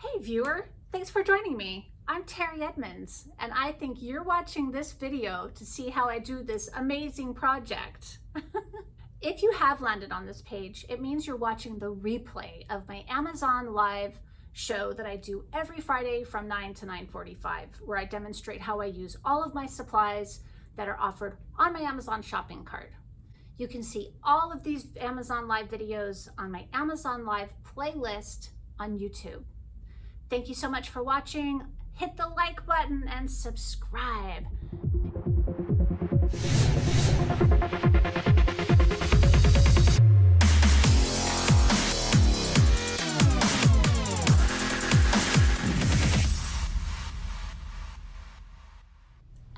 Hey viewer, thanks for joining me. I'm Terry Edmonds, and I think you're watching this video to see how I do this amazing project. If you have landed on this page, it means you're watching the replay of my Amazon Live show that I do every Friday from 9 to 9:45, where I demonstrate how I use all of my supplies that are offered on my Amazon shopping cart. You can see all of these Amazon Live videos on my Amazon Live playlist on YouTube. Thank you so much for watching. Hit the like button and subscribe.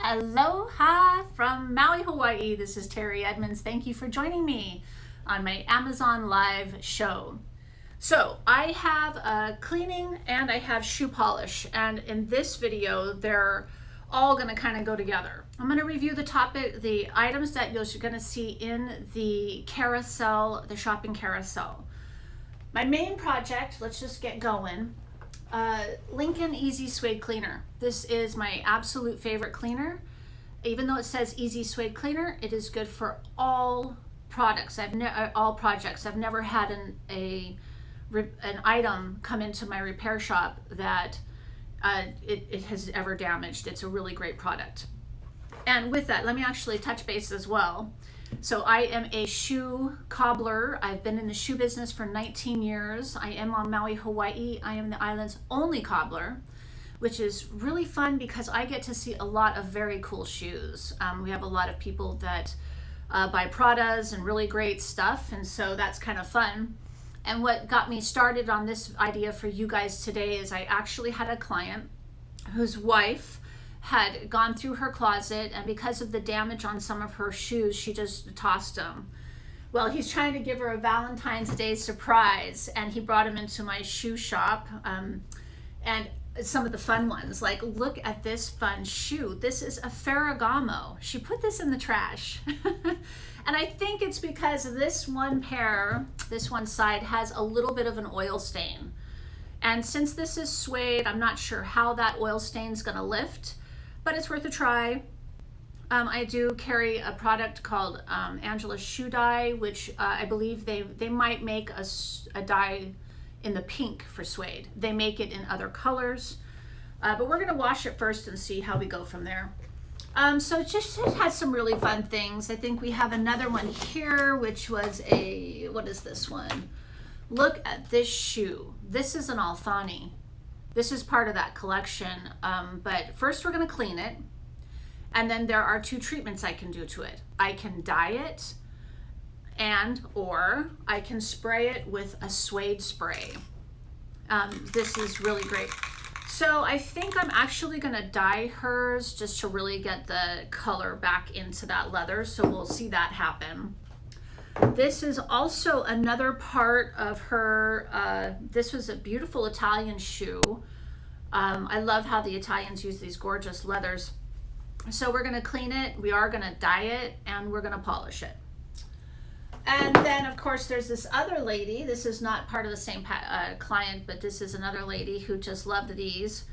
Aloha from Maui, Hawaii. This is Terry Edmonds. Thank you for joining me on my Amazon Live show. So I have cleaning and I have shoe polish, and in this video they're all going to kind of go together. I'm going to review the items that you're going to see in the carousel, the shopping carousel. My main project, let's just get going. Lincoln Easy Suede Cleaner. This is my absolute favorite cleaner. Even though it says Easy Suede Cleaner, it is good for all products. All projects. I've never had an item come into my repair shop that it has ever damaged. It's a really great product. And with that, let me actually touch base as well. So I am a shoe cobbler. I've been in the shoe business for 19 years. I am on Maui, Hawaii. I am the island's only cobbler, which is really fun because I get to see a lot of very cool shoes. We have a lot of people that buy Pradas and really great stuff, and so that's kind of fun. And what got me started on this idea for you guys today is I actually had a client whose wife had gone through her closet, and because of the damage on some of her shoes, she just tossed them. Well, he's trying to give her a Valentine's Day surprise, and he brought him into my shoe shop. And some of the fun ones, like, look at this fun shoe. This is a Ferragamo. She put this in the trash. And I think it's because this one pair, this one side, has a little bit of an oil stain. And since this is suede, I'm not sure how that oil stain is going to lift, but it's worth a try. I do carry a product called Angela's Shoe Dye, which I believe they might make a dye in the pink for suede. They make it in other colors, but we're going to wash it first and see how we go from there. So it has some really fun things. I think we have another one here, which was what is this one? Look at this shoe. This is an Althani. This is part of that collection, but first we're going to clean it, and then there are two treatments I can do to it. I can dye it, or I can spray it with a suede spray. This is really great. So I think I'm actually going to dye hers just to really get the color back into that leather. So we'll see that happen. This is also another part of her. This was a beautiful Italian shoe. I love how the Italians use these gorgeous leathers. So we're going to clean it. We are going to dye it, and we're going to polish it. And then, of course, there's this other lady. This is not part of the same client, but this is another lady who just loved these.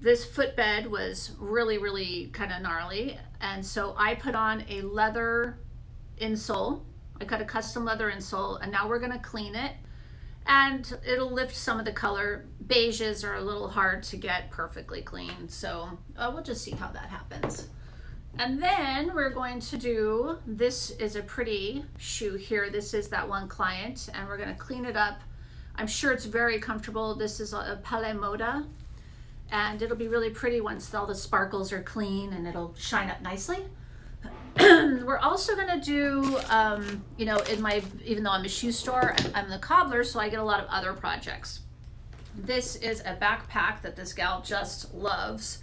This footbed was really, really kind of gnarly. And so I put on a leather insole. I cut a custom leather insole, and now we're going to clean it. And it'll lift some of the color. Beiges are a little hard to get perfectly clean. So we'll just see how that happens. And then we're going to do, this is a pretty shoe here. This is that one client, and we're going to clean it up. I'm sure it's very comfortable. This is a Pale Moda, and it'll be really pretty once all the sparkles are clean, and it'll shine up nicely. We're also going to do, even though I'm a shoe store, I'm the cobbler, so I get a lot of other projects. This is a backpack that this gal just loves.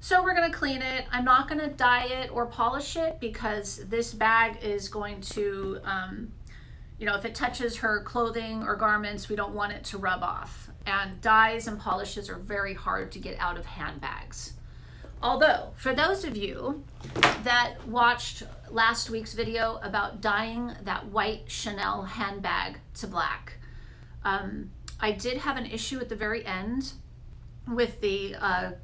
So we're going to clean it. I'm not going to dye it or polish it because this bag is going to, if it touches her clothing or garments, we don't want it to rub off. And dyes and polishes are very hard to get out of handbags. Although, for those of you that watched last week's video about dyeing that white Chanel handbag to black, I did have an issue at the very end with the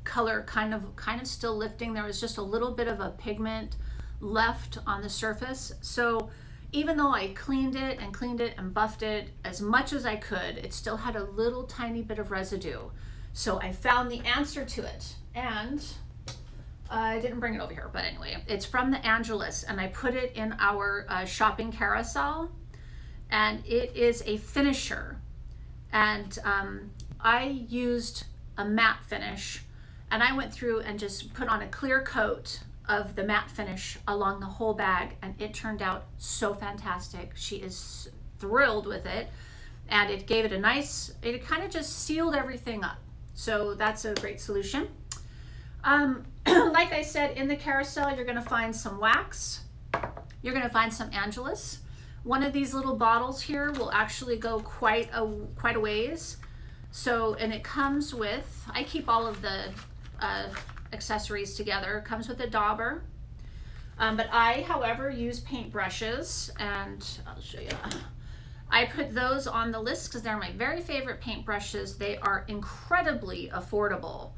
color kind of still lifting. There was just a little bit of a pigment left on the surface. So even though I cleaned it and buffed it as much as I could, it still had a little tiny bit of residue. So I found the answer to it, and I didn't bring it over here, but anyway, it's from the Angelus, and I put it in our shopping carousel, and it is a finisher. And I used a matte finish, and I went through and just put on a clear coat of the matte finish along the whole bag, and it turned out so fantastic. She is thrilled with it, and it gave it a nice, it kind of just sealed everything up. So that's a great solution. Like I said, in the carousel, you're going to find some wax. You're going to find some Angelus. One of these little bottles here will actually go quite a ways. So, and it comes with, I keep all of the accessories together. It comes with a dauber. But I, however, use paint brushes, and I'll show you. I put those on the list because they're my very favorite paint brushes. They are incredibly affordable.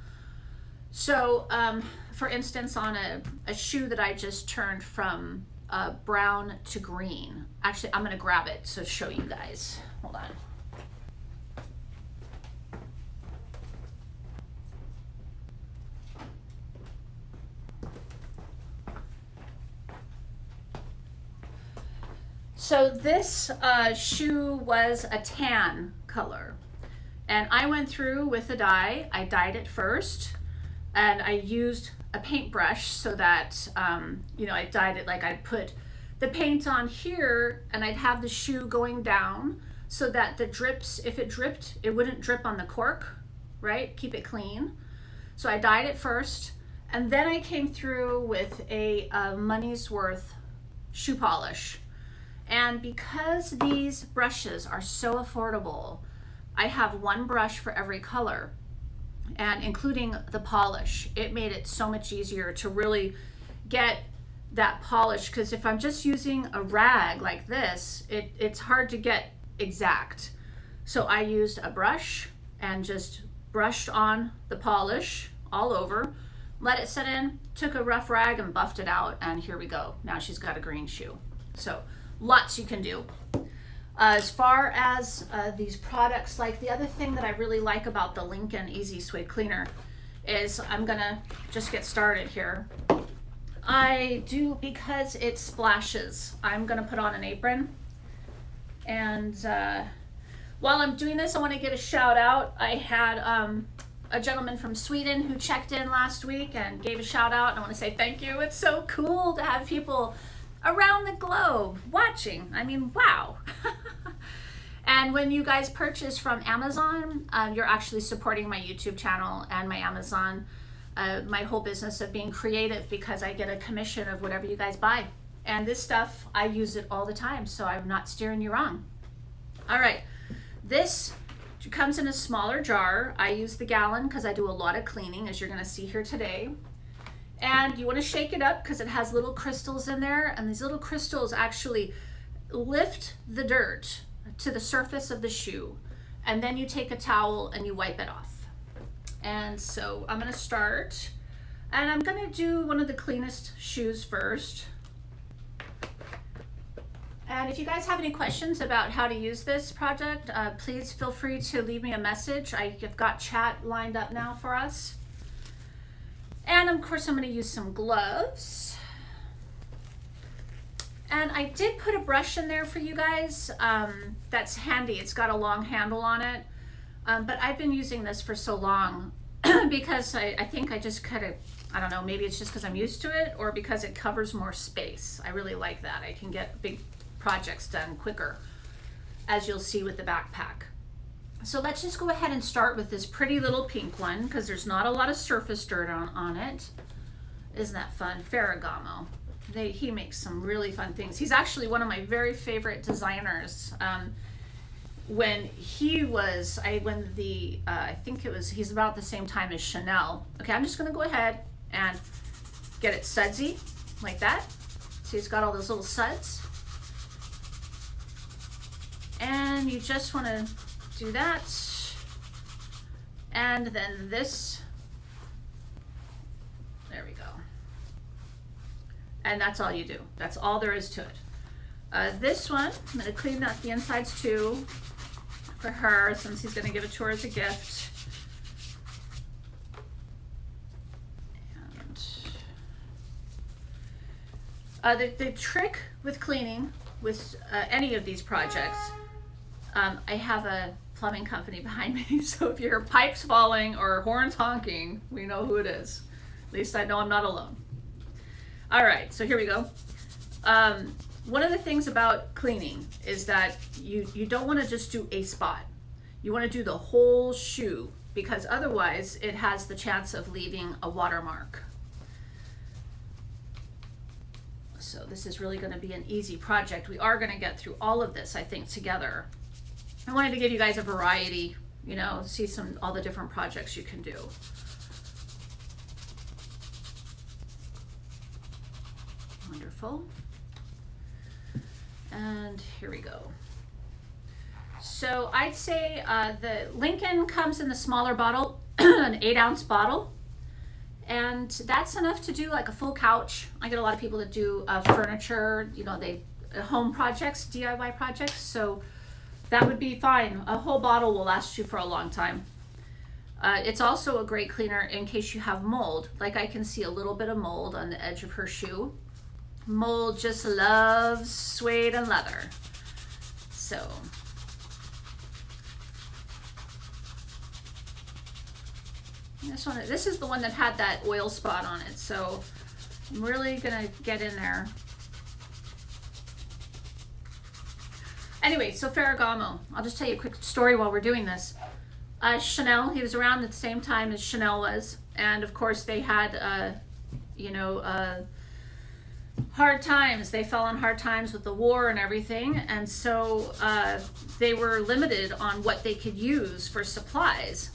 So, for instance, on a shoe that I just turned from brown to green. Actually, I'm gonna grab it to show you guys. Hold on. So this shoe was a tan color, and I went through with a dye. I dyed it first, and I used a paintbrush so that, you know, I dyed it like I'd put the paint on here, and I'd have the shoe going down so that the drips, if it dripped, it wouldn't drip on the cork, right? Keep it clean. So I dyed it first, and then I came through with a money's worth shoe polish. And because these brushes are so affordable, I have one brush for every color, and including the polish. It made it so much easier to really get that polish, because if I'm just using a rag like this, it's hard to get exact. So I used a brush and just brushed on the polish all over, let it set in, took a rough rag and buffed it out, and here we go. Now she's got a green shoe. So lots you can do. As far as these products, like the other thing that I really like about the Lincoln Easy Suede Cleaner is, I'm gonna just get started here. I do, because it splashes, I'm gonna put on an apron. And while I'm doing this, I wanna give a shout out. I had a gentleman from Sweden who checked in last week and gave a shout out, and I wanna say thank you. It's so cool to have people around the globe watching. I mean, wow. And when you guys purchase from Amazon, you're actually supporting my YouTube channel and my Amazon, my whole business of being creative, because I get a commission of whatever you guys buy. And this stuff, I use it all the time, so I'm not steering you wrong. All right, this comes in a smaller jar. I use the gallon because I do a lot of cleaning, as you're gonna see here today. And you want to shake it up because it has little crystals in there, and these little crystals actually lift the dirt to the surface of the shoe, and then you take a towel and you wipe it off. And so I'm going to start, and I'm going to do one of the cleanest shoes first. And if you guys have any questions about how to use this project, please feel free to leave me a message. I've got chat lined up now for us. And of course, I'm going to use some gloves. And I did put a brush in there for you guys. That's handy. It's got a long handle on it. But I've been using this for so long because I think I just kind of, I don't know, maybe it's just because I'm used to it, or because it covers more space. I really like that. I can get big projects done quicker, as you'll see with the backpack. So let's just go ahead and start with this pretty little pink one, because there's not a lot of surface dirt on it. Isn't that fun? Ferragamo. He makes some really fun things. He's actually one of my very favorite designers. When he was, I think it was, he's about the same time as Chanel. Okay, I'm just gonna go ahead and get it sudsy, like that. See, it's got all those little suds. And you just wanna do that. And then this, there we go. And that's all you do. That's all there is to it. This one, I'm gonna clean up the insides too for her, since he's gonna give it to her as a gift. And the trick with cleaning with any of these projects, I have a plumbing company behind me, so if you hear pipes falling or horns honking, we know who it is. At least I know I'm not alone. All right, so here we go. One of the things about cleaning is that you don't want to just do a spot. You want to do the whole shoe, because otherwise it has the chance of leaving a watermark. So this is really going to be an easy project. We are going to get through all of this, I think, together. I wanted to give you guys a variety, you know, see all the different projects you can do. Wonderful. And here we go. So I'd say the Lincoln comes in the smaller bottle, an 8-ounce bottle. And that's enough to do like a full couch. I get a lot of people that do furniture, you know, home projects, DIY projects. So that would be fine. A whole bottle will last you for a long time. It's also a great cleaner in case you have mold. Like I can see a little bit of mold on the edge of her shoe. Mold just loves suede and leather. So this is the one that had that oil spot on it, so I'm really gonna get in there. Anyway, so Ferragamo, I'll just tell you a quick story while we're doing this. Chanel, he was around at the same time as Chanel was, and of course they had, hard times. They fell on hard times with the war and everything, and so they were limited on what they could use for supplies.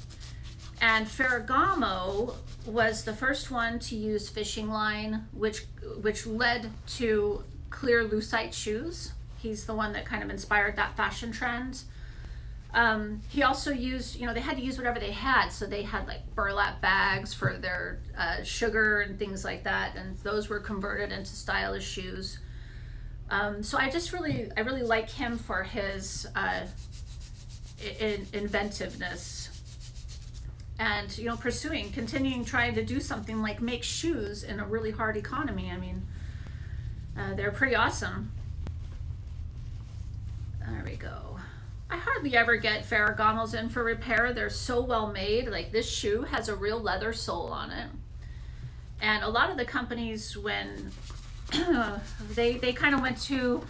And Ferragamo was the first one to use fishing line, which led to clear lucite shoes. He's the one that kind of inspired that fashion trend. He also used, they had to use whatever they had. So they had like burlap bags for their sugar and things like that. And those were converted into stylish shoes. So I really like him for his inventiveness. And, continuing trying to do something like make shoes in a really hard economy. I mean, they're pretty awesome. There we go. I hardly ever get Ferragamos in for repair. They're so well made. Like this shoe has a real leather sole on it. And a lot of the companies, when they kind of went to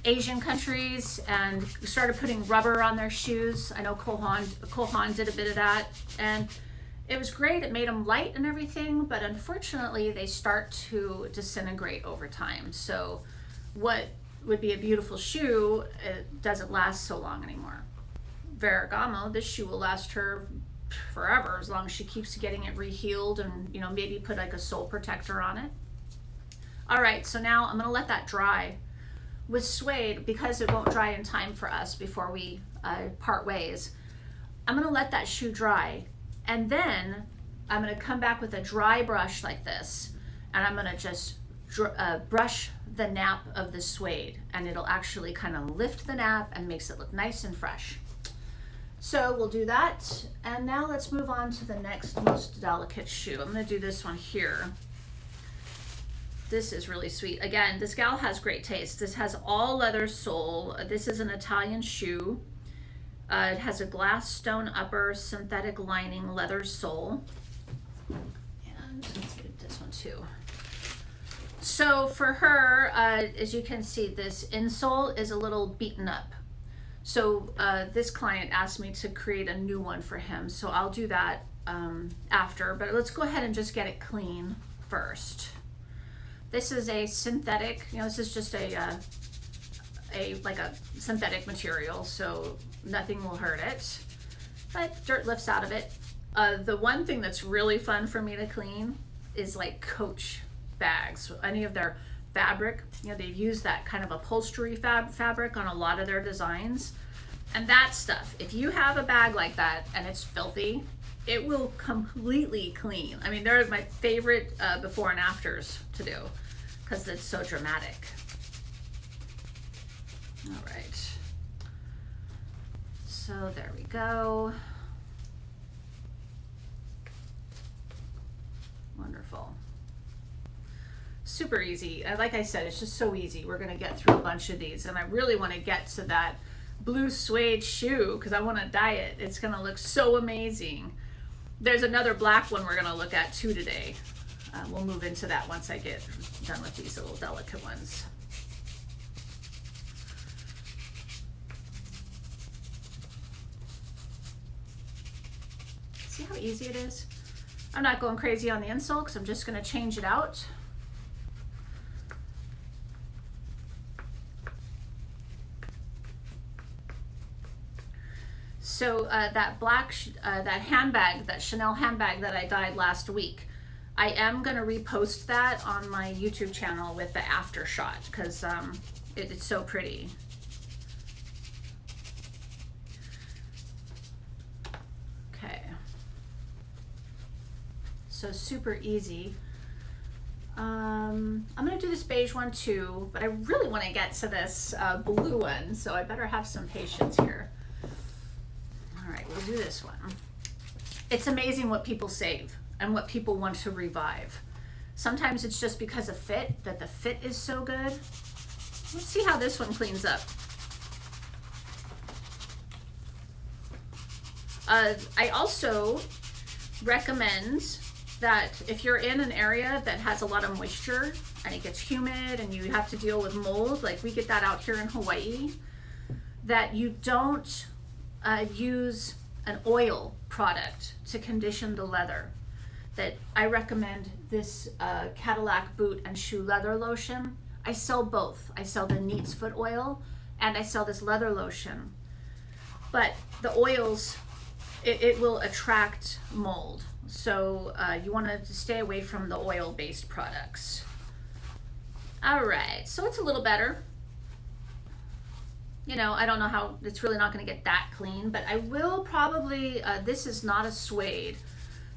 Asian countries and started putting rubber on their shoes. I know Cole Haan did a bit of that, and it was great. It made them light and everything, but unfortunately they start to disintegrate over time. So what would be a beautiful shoe, it doesn't last so long anymore. Ferragamo, this shoe will last her forever as long as she keeps getting it rehealed and maybe put like a sole protector on it. All right, so now I'm gonna let that dry. With suede, because it won't dry in time for us before we part ways, I'm gonna let that shoe dry, and then I'm gonna come back with a dry brush like this, and I'm gonna just brush the nap of the suede, and it'll actually kind of lift the nap and makes it look nice and fresh. So we'll do that, and now let's move on to the next most delicate shoe. I'm gonna do this one here. This is really sweet. Again, this gal has great taste. This has all leather sole. This is an Italian shoe. It has a glass stone upper, synthetic lining, leather sole. And let's get this one too. So for her, as you can see, this insole is a little beaten up. So this client asked me to create a new one for him. So I'll do that after, but let's go ahead and just get it clean first. This is a synthetic, this is just a synthetic material, so nothing will hurt it, but dirt lifts out of it. The one thing that's really fun for me to clean is like Coach bags. Any of their fabric, they've used that kind of upholstery fabric on a lot of their designs. And that stuff, if you have a bag like that and it's filthy, it will completely clean. I mean, they're my favorite before and afters to do because it's so dramatic. All right. So there we go. Wonderful. Super easy. Like I said, it's just so easy. We're going to get through a bunch of these, and I really want to get to that blue suede shoe because I want to dye it. It's going to look so amazing. There's another black one we're going to look at too today. We'll move into that once I get done with these little delicate ones. See how easy it is? I'm not going crazy on the insole because I'm just going to change it out. So that black, that handbag, that Chanel handbag that I dyed last week, I am going to repost that on my YouTube channel with the after shot because it's so pretty. Okay. So super easy. I'm going to do this beige one too, but I really want to get to this blue one, so I better have some patience here. All right, we'll do this one. It's amazing what people save and what people want to revive. Sometimes it's just because of fit, that the fit is so good. Let's see how this one cleans up. I also recommend that if you're in an area that has a lot of moisture and it gets humid and you have to deal with mold, like we get that out here in Hawaii, that you don't use an oil product to condition the leather. That I recommend this Cadillac boot and shoe leather lotion. I sell both. I sell the Neat's foot oil and I sell this leather lotion. But the oils, it will attract mold. So you want to stay away from the oil-based products. All right, so it's a little better. You know, I don't know how, it's really not going to get that clean, but I will probably, this is not a suede.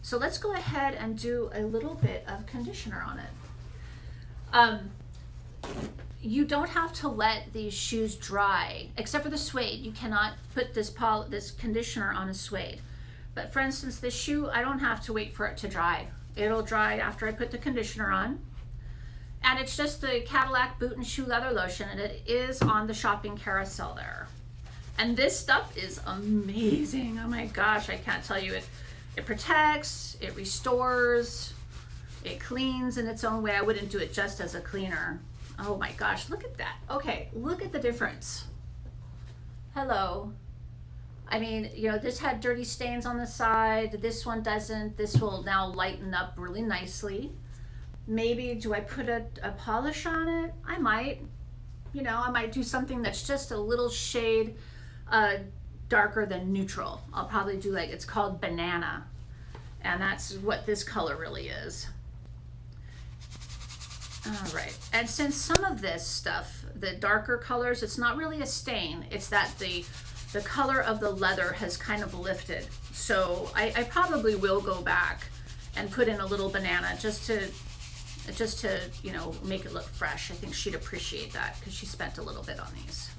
So let's go ahead and do a little bit of conditioner on it. You don't have to let these shoes dry, except for the suede. You cannot put this conditioner on a suede. But for instance, this shoe, I don't have to wait for it to dry. It'll dry after I put the conditioner on. And it's just the Cadillac boot and shoe leather lotion, and it is on the shopping carousel there. And this stuff is amazing. Oh my gosh, I can't tell you it. It protects, it restores, it cleans in its own way. I wouldn't do it just as a cleaner. Oh my gosh, look at that. Okay, look at the difference. Hello. I mean, you know, this had dirty stains on the side. This one doesn't. This will now lighten up really nicely. Maybe, do I put a polish on it? I might. You know, I might do something that's just a little shade darker than neutral. I'll probably do like, it's called banana. And that's what this color really is. All right, and since some of this stuff, the darker colors, it's not really a stain, it's that the color of the leather has kind of lifted. So I probably will go back and put in a little banana just to, you know, make it look fresh. I think she'd appreciate that because she spent a little bit on these.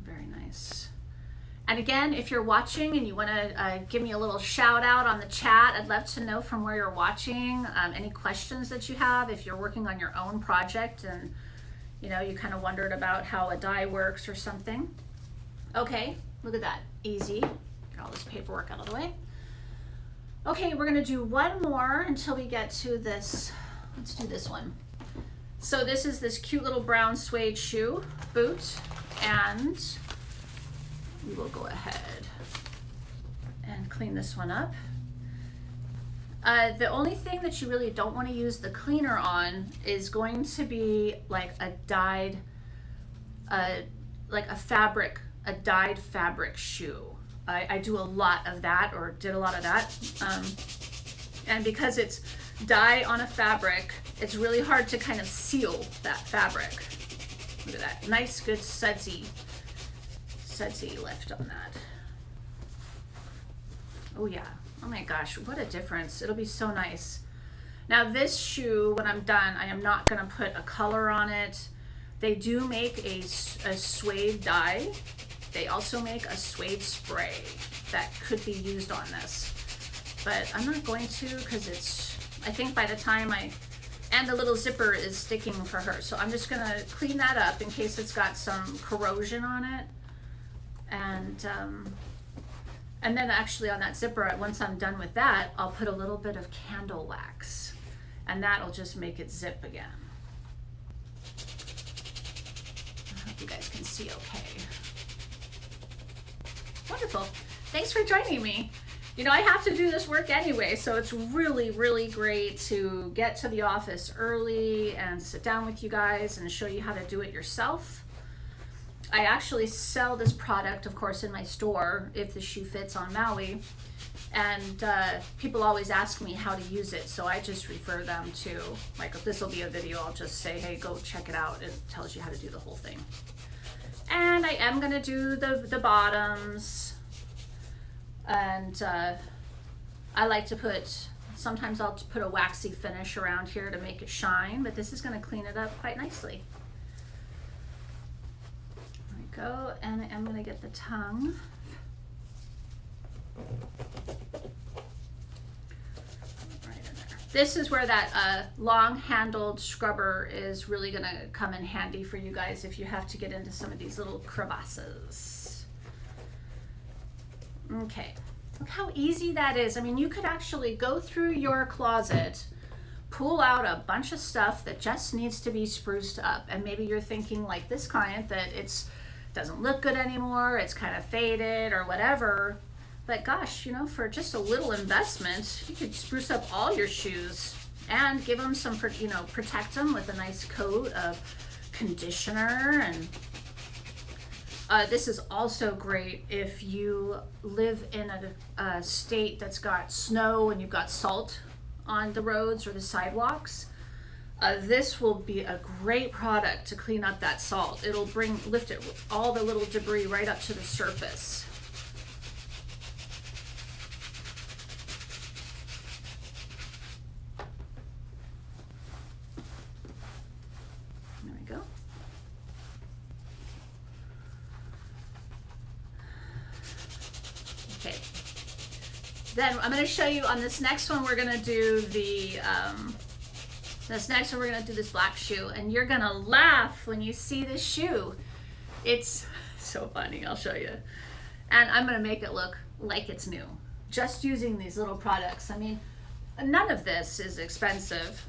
Very nice. And again, if you're watching and you want to give me a little shout out on the chat, I'd love to know from where you're watching, any questions that you have, if you're working on your own project and you know, you kind of wondered about how a dye works or something. Okay, look at that, easy. Get all this paperwork out of the way. Okay, we're gonna do one more until we get to this. Let's do this one. So this is this cute little brown suede shoe boot, and we will go ahead and clean this one up. The only thing that you really don't want to use the cleaner on is going to be like a dyed, like a dyed fabric shoe. I do a lot of that, or did a lot of that. And because it's dye on a fabric, it's really hard to kind of seal that fabric. Look at that, nice, good sudsy lift on that. Oh yeah, oh my gosh, what a difference. It'll be so nice. Now this shoe, when I'm done, I am not gonna put a color on it. They do make a suede dye. They also make a suede spray that could be used on this. But I'm not going to, because it's, I think by the time and the little zipper is sticking for her. So I'm just gonna clean that up in case it's got some corrosion on it. And then actually on that zipper, once I'm done with that, I'll put a little bit of candle wax, and that'll just make it zip again. I hope you guys can see okay. Wonderful. Thanks for joining me. You know, I have to do this work anyway, so it's really, really great to get to the office early and sit down with you guys and show you how to do it yourself. I actually sell this product, of course, in my store, If the Shoe Fits on Maui, and people always ask me how to use it, so I just refer them to, like, if this will be a video, I'll just say, hey, go check it out. It tells you how to do the whole thing. And I am gonna do the bottoms, and I like to put, sometimes I'll put a waxy finish around here to make it shine, but this is gonna clean it up quite nicely. Go, and I am going to get the tongue. Right in there. This is where that long-handled scrubber is really going to come in handy for you guys if you have to get into some of these little crevasses. Okay, look how easy that is. I mean, you could actually go through your closet, pull out a bunch of stuff that just needs to be spruced up, and maybe you're thinking like this client that it's doesn't look good anymore, it's kind of faded or whatever, but gosh, you know, for just a little investment, you could spruce up all your shoes and give them some, you know, protect them with a nice coat of conditioner. And this is also great if you live in a state that's got snow and you've got salt on the roads or the sidewalks. This will be a great product to clean up that salt. It'll lift it, all the little debris right up to the surface. There we go. Okay. Then I'm going to show you on this next one, we're going to do this next one, we're gonna do this black shoe, and you're gonna laugh when you see this shoe. It's so funny, I'll show you. And I'm gonna make it look like it's new, just using these little products. I mean, none of this is expensive.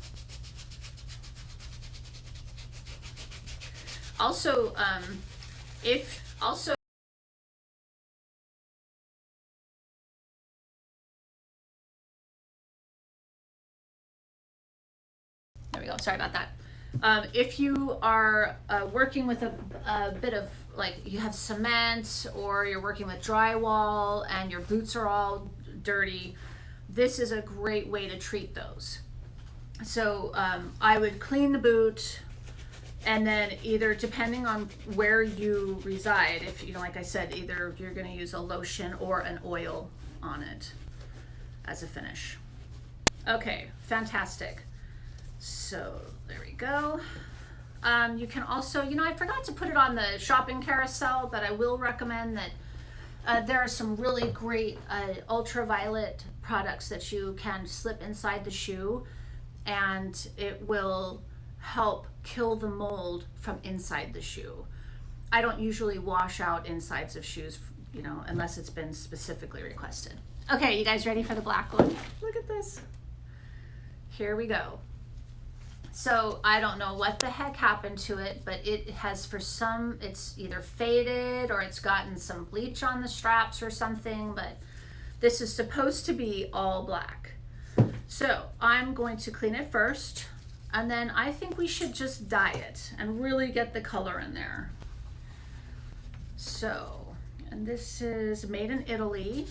Also, there we go, sorry about that. If you are working with a bit of, like, you have cement or you're working with drywall and your boots are all dirty, this is a great way to treat those. So I would clean the boot, and then either, depending on where you reside, if, you know, like I said, either you're going to use a lotion or an oil on it as a finish. Okay, fantastic. So there we go. You can also, you know, I forgot to put it on the shopping carousel, but I will recommend that there are some really great ultraviolet products that you can slip inside the shoe, and it will help kill the mold from inside the shoe. I don't usually wash out insides of shoes, you know, unless it's been specifically requested. Okay, you guys ready for the black one? Look at this. Here we go. So I don't know what the heck happened to it, but it has, for some, it's either faded or it's gotten some bleach on the straps or something, but this is supposed to be all black. So I'm going to clean it first, and then I think we should just dye it and really get the color in there. So, and this is made in Italy.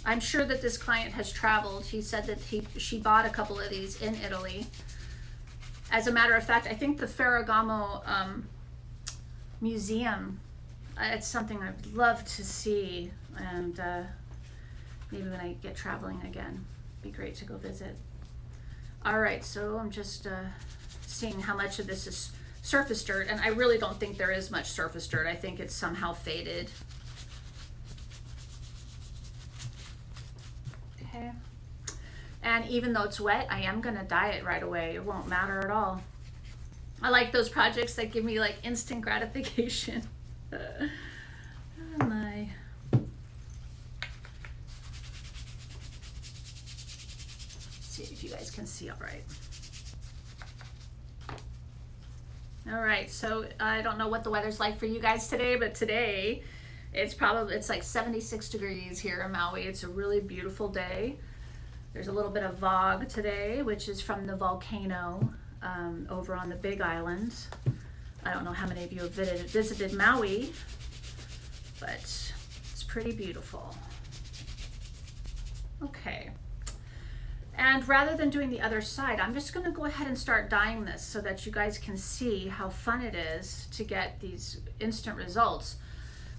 I'm sure that this client has traveled. He said that she bought a couple of these in Italy. As a matter of fact, I think the Ferragamo museum, it's something I'd love to see, and maybe when I get traveling again, it'd be great to go visit. All right, so I'm just seeing how much of this is surface dirt, and I really don't think there is much surface dirt. I think it's somehow faded. Okay. And even though it's wet, I am gonna dye it right away. It won't matter at all. I like those projects that give me like instant gratification. Oh my. See if you guys can see all right. All right, so I don't know what the weather's like for you guys today, but today it's like 76 degrees here in Maui. It's a really beautiful day. There's a little bit of fog today, which is from the volcano over on the Big Island. I don't know how many of you have visited Maui, but it's pretty beautiful. Okay. And rather than doing the other side, I'm just going to go ahead and start dyeing this so that you guys can see how fun it is to get these instant results.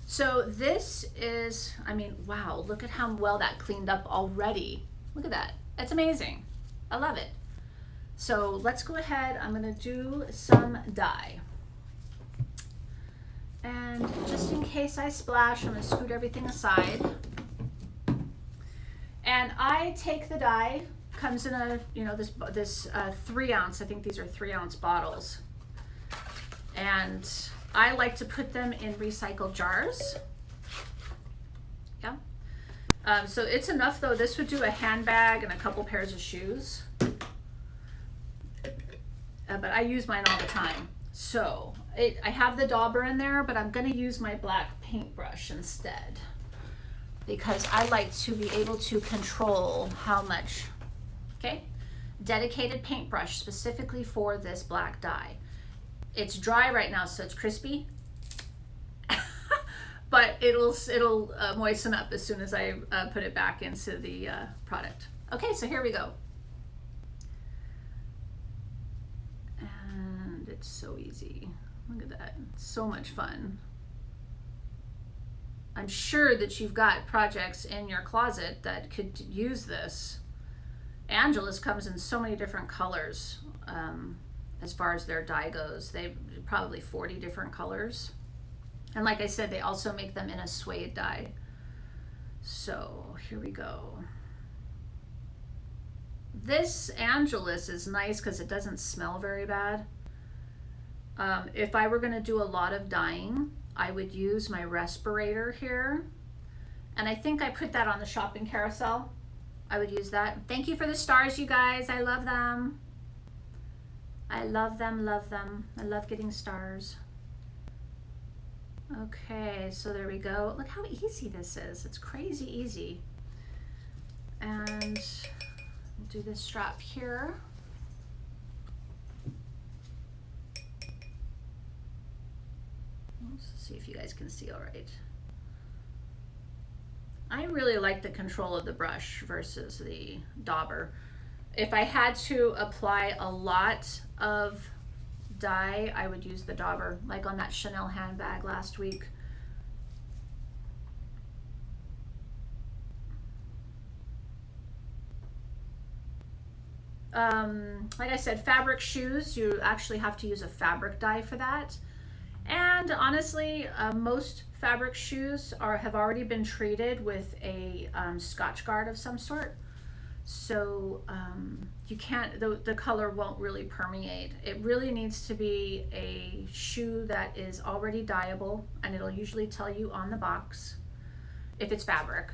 So this is, I mean, wow, look at how well that cleaned up already. Look at that. That's amazing. I love it. So let's go ahead. I'm going to do some dye. And just in case I splash, I'm going to scoot everything aside. And I take the dye. Comes in a, you know, this 3 ounce, I think these are 3 ounce bottles. And I like to put them in recycled jars. Yeah. So it's enough though. This would do a handbag and a couple pairs of shoes. But I use mine all the time. So I have the dauber in there, but I'm going to use my black paintbrush instead, because I like to be able to control how much. Okay, dedicated paintbrush specifically for this black dye. It's dry right now, so it's crispy, but it'll moisten up as soon as I put it back into the product. Okay, so here we go. And it's so easy. Look at that, it's so much fun. I'm sure that you've got projects in your closet that could use this. Angelus comes in so many different colors as far as their dye goes. They probably 40 different colors. And like I said, they also make them in a suede dye. So here we go. This Angelus is nice because it doesn't smell very bad. If I were going to do a lot of dyeing, I would use my respirator here. And I think I put that on the shopping carousel. I would use that. Thank you for the stars, you guys. I love them. I love them, love them. I love getting stars. Okay, so there we go. Look how easy this is. It's crazy easy. And we'll do this strap here. Let's see if you guys can see all right. I really like the control of the brush versus the dauber. If I had to apply a lot of dye, I would use the dauber, like on that Chanel handbag last week. Like I said, fabric shoes, you actually have to use a fabric dye for that. And honestly, most fabric shoes have already been treated with a Scotch Guard of some sort. So you can't, the color won't really permeate. It really needs to be a shoe that is already dyeable, and it'll usually tell you on the box if it's fabric.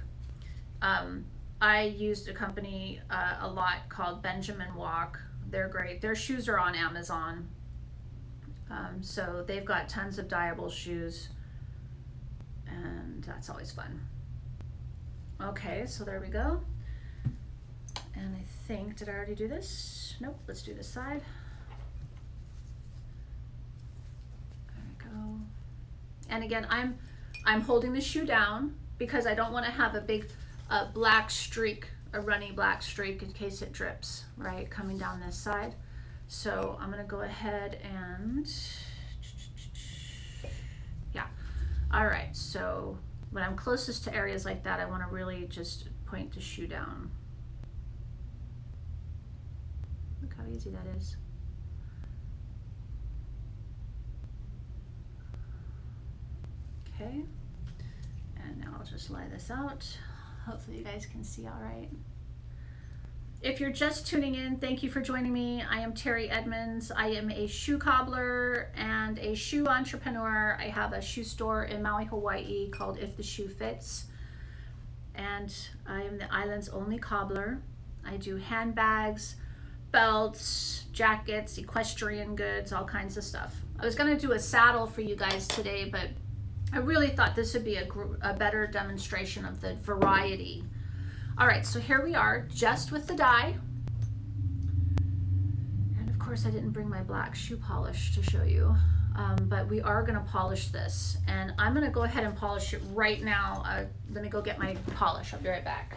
I used a company a lot called Benjamin Walk. They're great. Their shoes are on Amazon. So they've got tons of dyeable shoes, and that's always fun. Okay, so there we go. And I think, did I already do this? Nope, let's do this side. There we go. And again, I'm holding the shoe down because I don't want to have a big black streak, a runny black streak in case it drips, right, coming down this side. So I'm gonna go ahead and, yeah. All right, so when I'm closest to areas like that, I wanna really just point the shoe down. Look how easy that is. Okay, and now I'll just lay this out. Hopefully you guys can see all right. If you're just tuning in, thank you for joining me. I am Terry Edmonds. I am a shoe cobbler and a shoe entrepreneur. I have a shoe store in Maui, Hawaii called If the Shoe Fits. And I am the island's only cobbler. I do handbags, belts, jackets, equestrian goods, all kinds of stuff. I was gonna do a saddle for you guys today, but I really thought this would be a better demonstration of the variety. All right, so here we are, just with the dye. And of course I didn't bring my black shoe polish to show you, but we are gonna polish this. And I'm gonna go ahead and polish it right now. Let me go get my polish, I'll be right back.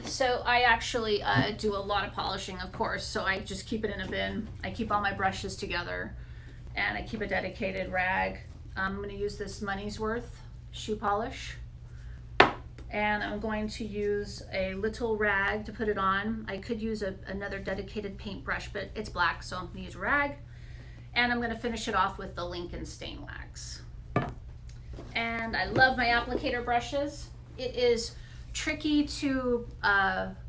So I actually do a lot of polishing, of course, so I just keep it in a bin. I keep all my brushes together and I keep a dedicated rag. I'm going to use this money's worth shoe polish, and I'm going to use a little rag to put it on. I could use another dedicated paintbrush, but it's black, so I'm going to use a rag. And I'm going to finish it off with the Lincoln stain wax. And I love my applicator brushes. It is tricky to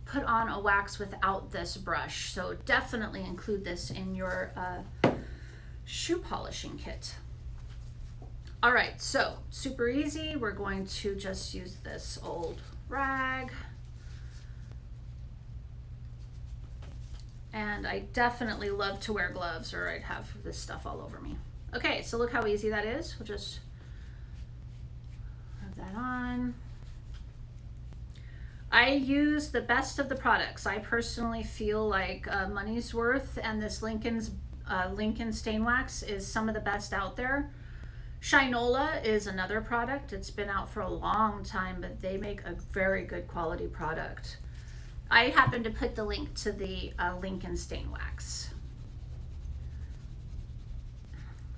put on a wax without this brush, so definitely include this in your shoe polishing kit. All right, so super easy. We're going to just use this old rag, and I definitely love to wear gloves or I'd have this stuff all over me. Okay, so look how easy that is. We'll just rub that on. I use the best of the products. I personally feel like money's worth and this Lincoln stain wax is some of the best out there. Shinola is another product. It's been out for a long time, but they make a very good quality product. I happen to put the link to the Lincoln stain wax.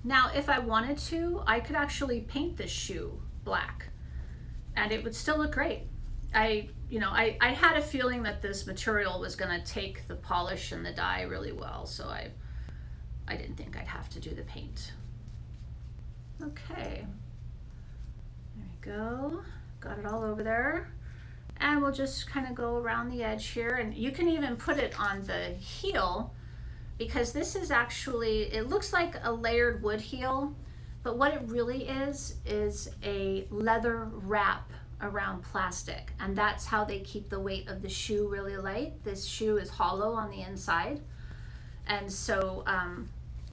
Now, if I wanted to, I could actually paint this shoe black and it would still look great. I had a feeling that this material was going to take the polish and the dye really well, so I didn't think I'd have to do the paint. Okay, there we go. Got it all over there. And we'll just kind of go around the edge here, and you can even put it on the heel, because this is actually, it looks like a layered wood heel, but what it really is a leather wrap around plastic, and that's how they keep the weight of the shoe really light. This shoe is hollow on the inside, and so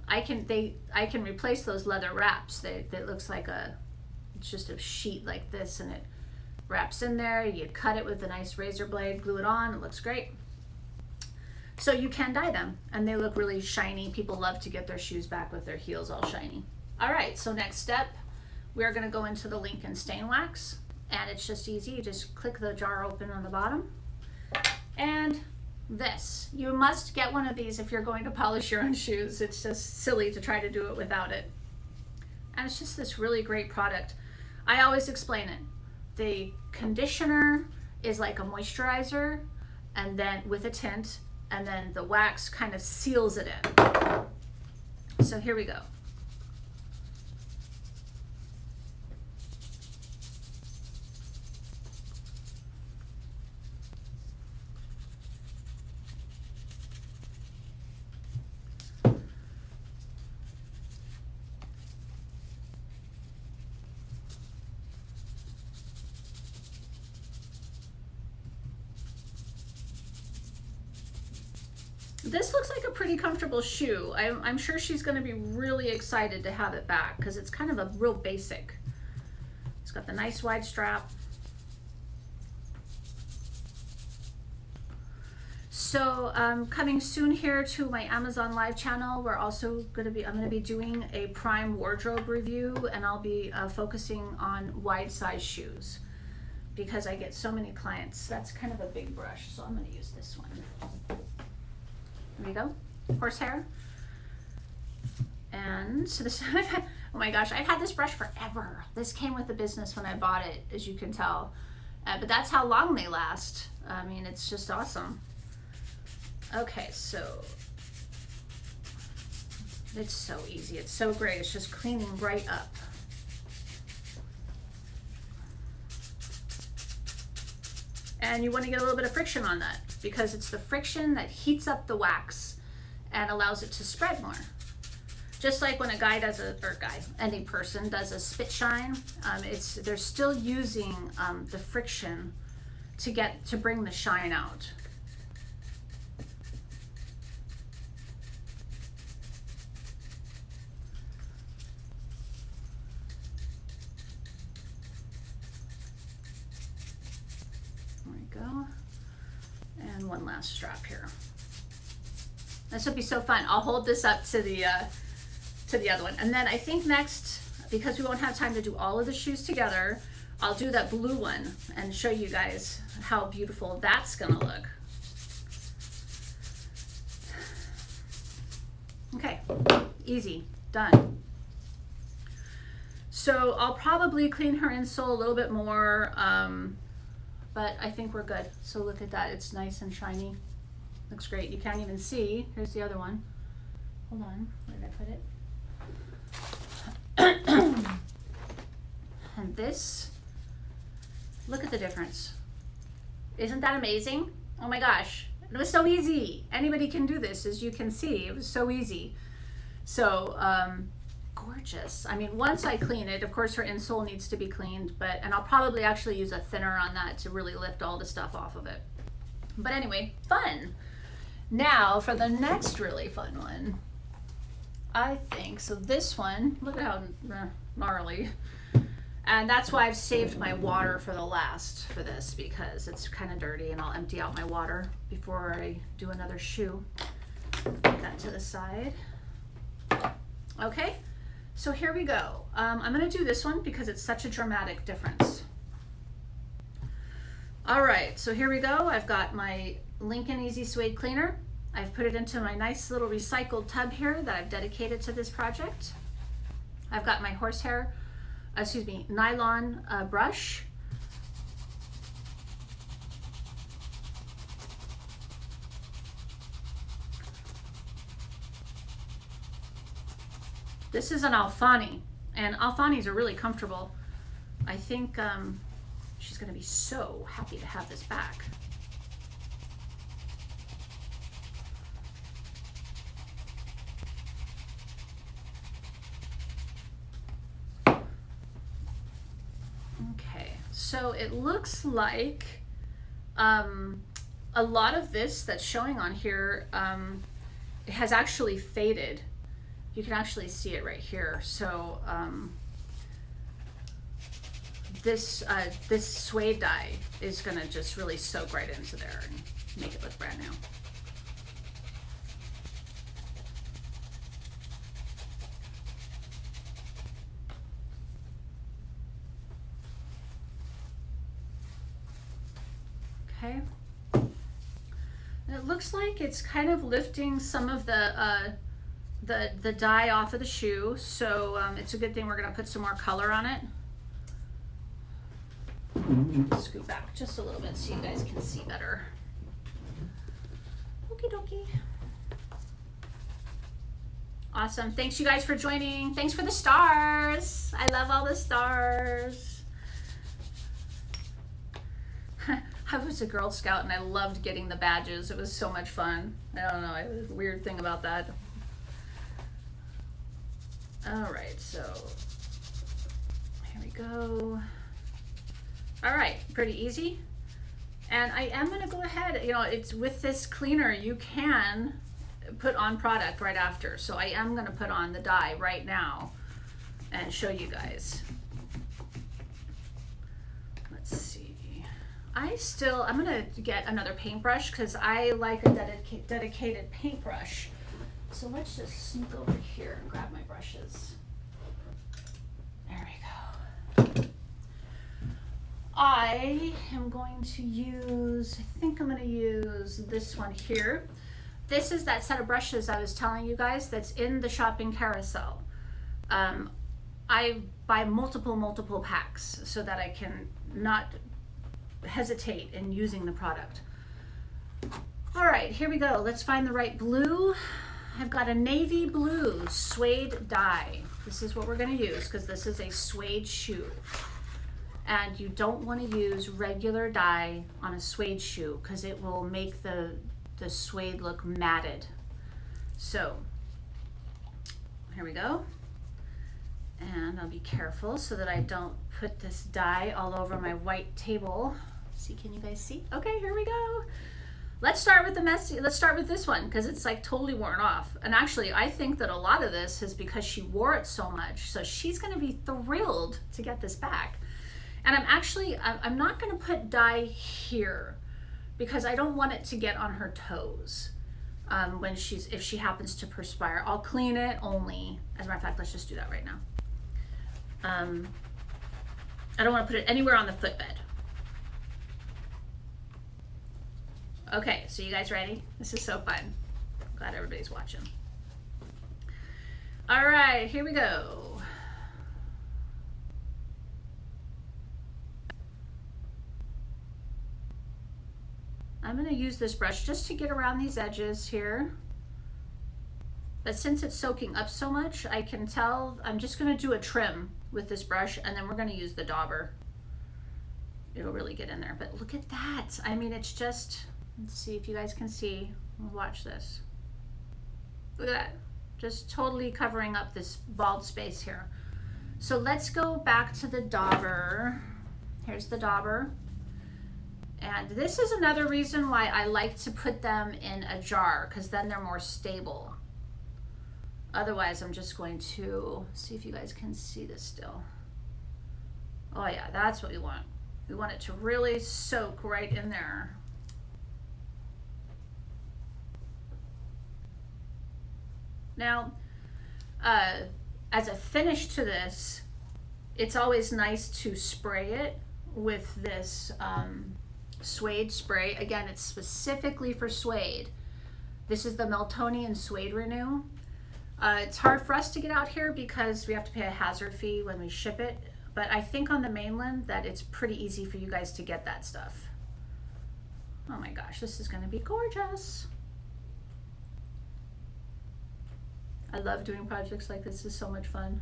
I can replace those leather wraps. That looks like it's just a sheet like this, and it wraps in there. You cut it with a nice razor blade, glue it on, it looks great. So you can dye them and they look really shiny. People love to get their shoes back with their heels all shiny. All right, so next step, we are going to go into the Lincoln stain wax, and it's just easy. You just click the jar open on the bottom, and this, you must get one of these if you're going to polish your own shoes. It's just silly to try to do it without it. And it's just this really great product. I always explain it. The conditioner is like a moisturizer, and then with a tint, and then the wax kind of seals it in. So here we go. This looks like a pretty comfortable shoe. I'm sure she's going to be really excited to have it back because it's kind of a real basic. It's got the nice wide strap. So coming soon here to my Amazon Live channel, we're also I'm going to be doing a prime wardrobe review, and I'll be focusing on wide size shoes because I get so many clients. That's kind of a big brush, so I'm going to use this one. There we go, horsehair. And so this, oh my gosh, I've had this brush forever. This came with the business when I bought it, as you can tell. But that's how long they last. I mean, it's just awesome. Okay, so it's so easy. It's so great. It's just cleaning right up. And you want to get a little bit of friction on that because it's the friction that heats up the wax and allows it to spread more. Just like when a guy does any person does a spit shine, they're still using the friction to bring the shine out. There we go. And one last strap here. This will be so fun. I'll hold this up to the other one. And then I think next, because we won't have time to do all of the shoes together, I'll do that blue one and show you guys how beautiful that's gonna look. Okay, easy, done. So I'll probably clean her insole a little bit more, but I think we're good. So look at that, it's nice and shiny. Looks great, you can't even see. Here's the other one. Hold on, where did I put it? And this, look at the difference. Isn't that amazing? Oh my gosh, it was so easy. Anybody can do this, as you can see. It was so easy. So gorgeous. I mean, once I clean it, of course her insole needs to be cleaned, and I'll probably actually use a thinner on that to really lift all the stuff off of it. But anyway, fun. Now for the next really fun one. I think, so this one, look at how gnarly. And that's why I've saved my water for the last for this, because it's kind of dirty and I'll empty out my water before I do another shoe. Put that to the side. Okay, so here we go. I'm gonna do this one because it's such a dramatic difference. All right, so here we go. I've got my Lincoln Easy Suede Cleaner. I've put it into my nice little recycled tub here that I've dedicated to this project. I've got my nylon brush. This is an Alfani, and Alfanis are really comfortable. I think she's gonna be so happy to have this back. So it looks like a lot of this that's showing on here has actually faded. You can actually see it right here. So this suede dye is gonna just really soak right into there and make it look brand new. Okay. And it looks like it's kind of lifting some of the dye off of the shoe, so it's a good thing we're going to put some more color on it. Scoot back just a little bit so you guys can see better. Okie dokie. Awesome. Thanks you guys for joining. Thanks for the stars. I love all the stars. I was a Girl Scout and I loved getting the badges. It was so much fun. I don't know, it was a weird thing about that. All right, so here we go. All right, pretty easy. And I am gonna go ahead, it's with this cleaner, you can put on product right after. So I am gonna put on the dye right now and show you guys. Let's see. I'm gonna get another paintbrush because I like a dedicated paintbrush. So let's just sneak over here and grab my brushes. There we go. I am going to use, I think I'm going to use this one here. This is that set of brushes I was telling you guys that's in the shopping carousel. I buy multiple packs so that I can not hesitate in using the product. All right, here we go. Let's find the right blue. I've got a navy blue suede dye. This is what we're going to use because this is a suede shoe. And you don't want to use regular dye on a suede shoe because it will make the suede look matted. So here we go. And I'll be careful so that I don't put this dye all over my white table. See, can you guys see? Okay, here we go. Let's start with the messy. Let's start with this one because it's like totally worn off. And actually, I think that a lot of this is because she wore it so much. So she's going to be thrilled to get this back. And I'm not going to put dye here because I don't want it to get on her toes if she happens to perspire. I'll clean it only. As a matter of fact, let's just do that right now. I don't want to put it anywhere on the footbed. Okay, so you guys ready? This is so fun. Glad everybody's watching. All right, here we go. I'm going to use this brush just to get around these edges here. But since it's soaking up so much, I can tell I'm just going to do a trim with this brush and then we're going to use the dauber. It'll really get in there. But look at that. I mean, it's just, let's see if you guys can see. Watch this. Look at that. Just totally covering up this bald space here. So let's go back to the dauber. Here's the dauber. And this is another reason why I like to put them in a jar because then they're more stable. Otherwise, I'm just going to see if you guys can see this still. Oh yeah, that's what we want. We want it to really soak right in there. Now, as a finish to this, it's always nice to spray it with this suede spray. Again, it's specifically for suede. This is the Meltonian Suede Renew. It's hard for us to get out here because we have to pay a hazard fee when we ship it, but I think on the mainland that it's pretty easy for you guys to get that stuff. Oh my gosh, this is going to be gorgeous. I love doing projects like this. It's so much fun.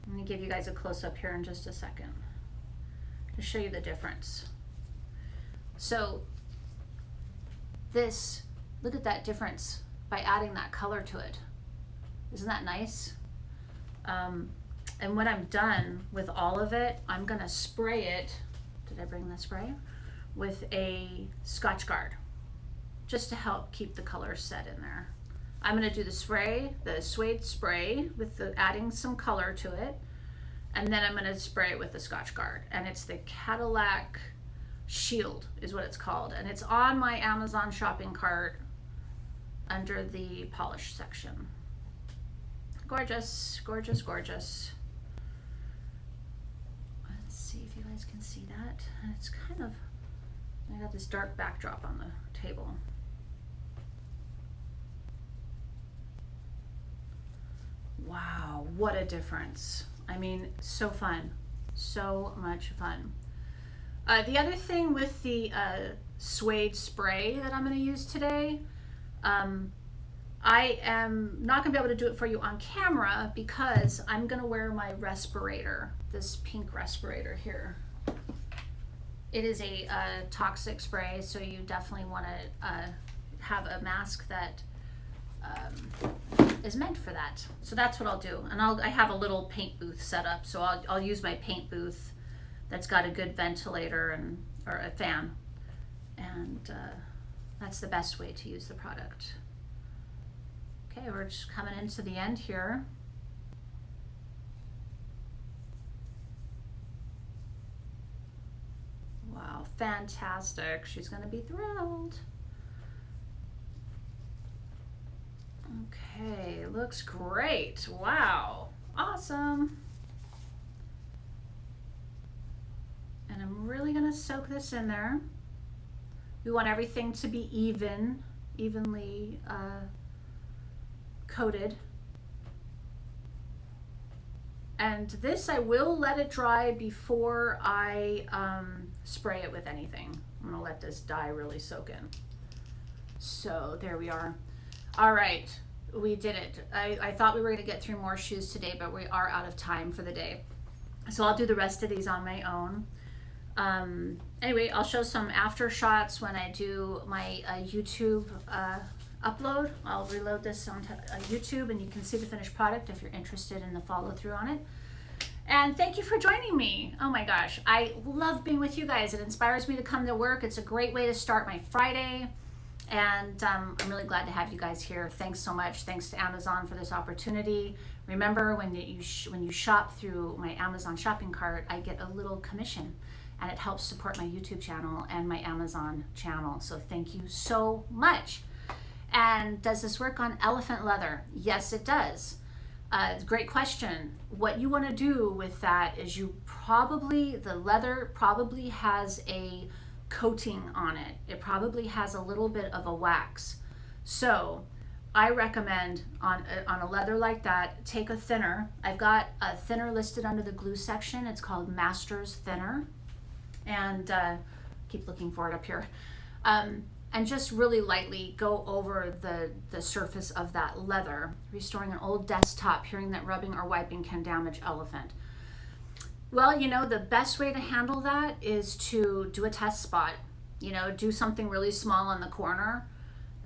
I'm going to give you guys a close-up here in just a second to show you the difference. So this, look at that difference by adding that color to it. Isn't that nice? And when I'm done with all of it, I'm going to spray it. Did I bring the spray? With a Scotch Guard, just to help keep the color set in there. I'm going to do the spray, the suede spray with adding some color to it. And then I'm going to spray it with the Scotch Guard. And it's the Cadillac Shield is what it's called. And it's on my Amazon shopping cart under the polish section. Gorgeous, gorgeous, gorgeous. Let's see if you guys can see that. And it's kind of, I got this dark backdrop on the table. Wow, what a difference. I mean, so fun, so much fun. The other thing with the suede spray that I'm going to use today, I am not going to be able to do it for you on camera because I'm going to wear my respirator, this pink respirator here. It is a toxic spray, so you definitely want to have a mask that is meant for that. So that's what I'll do. And I have a little paint booth set up, so I'll use my paint booth that's got a good ventilator or a fan, and that's the best way to use the product. Okay, we're just coming into the end here. Wow, fantastic. She's gonna be thrilled. Okay, looks great. Wow, awesome. And I'm really gonna soak this in there. We want everything to be evenly coated. And this, I will let it dry before I spray it with anything. I'm gonna let this dye really soak in. So there we are. All right, we did it. I thought we were gonna get through more shoes today, but we are out of time for the day. So I'll do the rest of these on my own. Anyway, I'll show some after shots when I do my YouTube upload. I'll reload this onto YouTube and you can see the finished product if you're interested in the follow through on it. And thank you for joining me. Oh my gosh, I love being with you guys. It inspires me to come to work. It's a great way to start my Friday. And I'm really glad to have you guys here. Thanks so much. Thanks to Amazon for this opportunity. Remember, when you shop through my Amazon shopping cart, I get a little commission, and it helps support my YouTube channel and my Amazon channel. So thank you so much. And does this work on elephant leather? Yes, it does. Great question. What you want to do with that is the leather probably has a coating on it. It probably has a little bit of a wax. So I recommend on a leather like that, take a thinner. I've got a thinner listed under the glue section. It's called Masters Thinner. And keep looking for it up here. And just really lightly go over the surface of that leather, restoring an old desktop. Hearing that rubbing or wiping can damage elephant. Well, the best way to handle that is to do a test spot. Do something really small on the corner.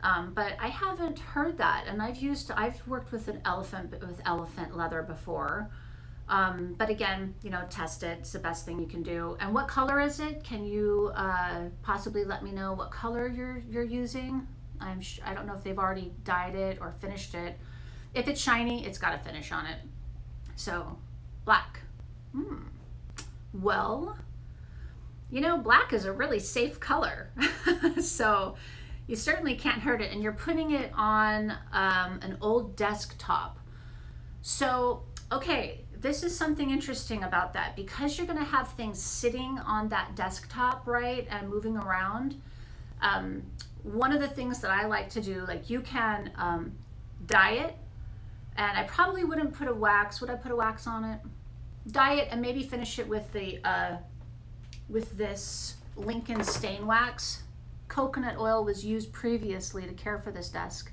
But I haven't heard that, and I've worked with elephant leather before. But again, test it. It's the best thing you can do. And what color is it? Can you possibly let me know what color you're using? I don't know if they've already dyed it or finished it. If it's shiny, it's got a finish on it. So, black. Well, black is a really safe color. So you certainly can't hurt it. And you're putting it on an old desktop. So, okay, this is something interesting about that. Because you're going to have things sitting on that desktop, right, and moving around. One of the things that I like to do, like you can dye it. And I probably wouldn't put a wax. Would I put a wax on it? Dye it and maybe finish it with this Lincoln stain wax. Coconut oil was used previously to care for this desk.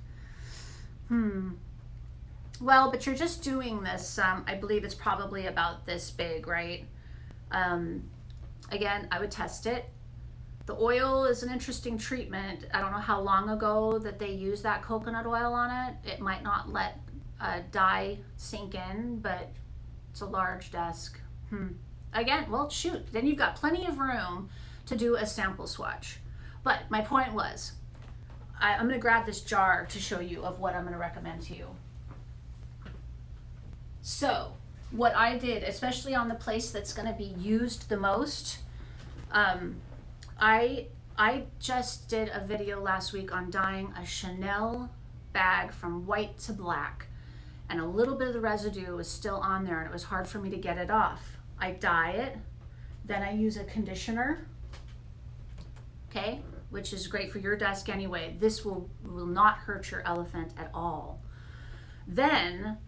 Well, but you're just doing this. I believe it's probably about this big, right? Again, I would test it. The oil is an interesting treatment. I don't know how long ago that they used that coconut oil on it. It might not let dye sink in, but it's a large desk. Again, well, shoot, then you've got plenty of room to do a sample swatch. But my point was, I'm going to grab this jar to show you of what I'm going to recommend to you. So what I did, especially on the place that's going to be used the most, I just did a video last week on dyeing a Chanel bag from white to black. And a little bit of the residue was still on there and it was hard for me to get it off. I dye it, then I use a conditioner, okay, which is great for your desk anyway. This will not hurt your elephant at all. Then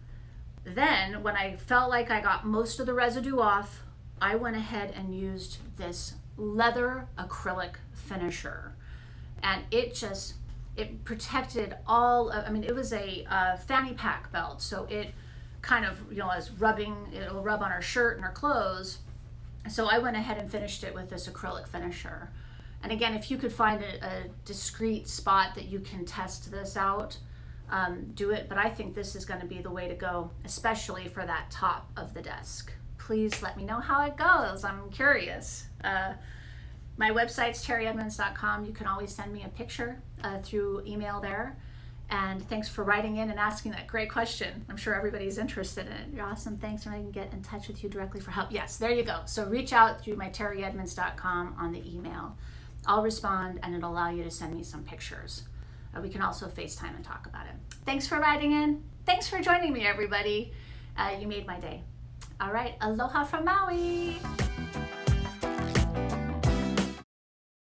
when I felt like I got most of the residue off, I went ahead and used this leather acrylic finisher. And it protected all of, it was a fanny pack belt, so it kind of, it'll rub on our shirt and our clothes. So I went ahead and finished it with this acrylic finisher. And again, if you could find a discreet spot that you can test this out, do it. But I think this is going to be the way to go, especially for that top of the desk. Please let me know how it goes. I'm curious. My website's terryedmonds.com. You can always send me a picture through email there. And thanks for writing in and asking that great question. I'm sure everybody's interested in it. You're awesome. Thanks. And I can get in touch with you directly for help. Yes, there you go. So reach out through my terryedmonds.com on the email. I'll respond, and it'll allow you to send me some pictures. We can also FaceTime and talk about it. Thanks for writing in. Thanks for joining me, everybody. You made my day. All right. Aloha from Maui.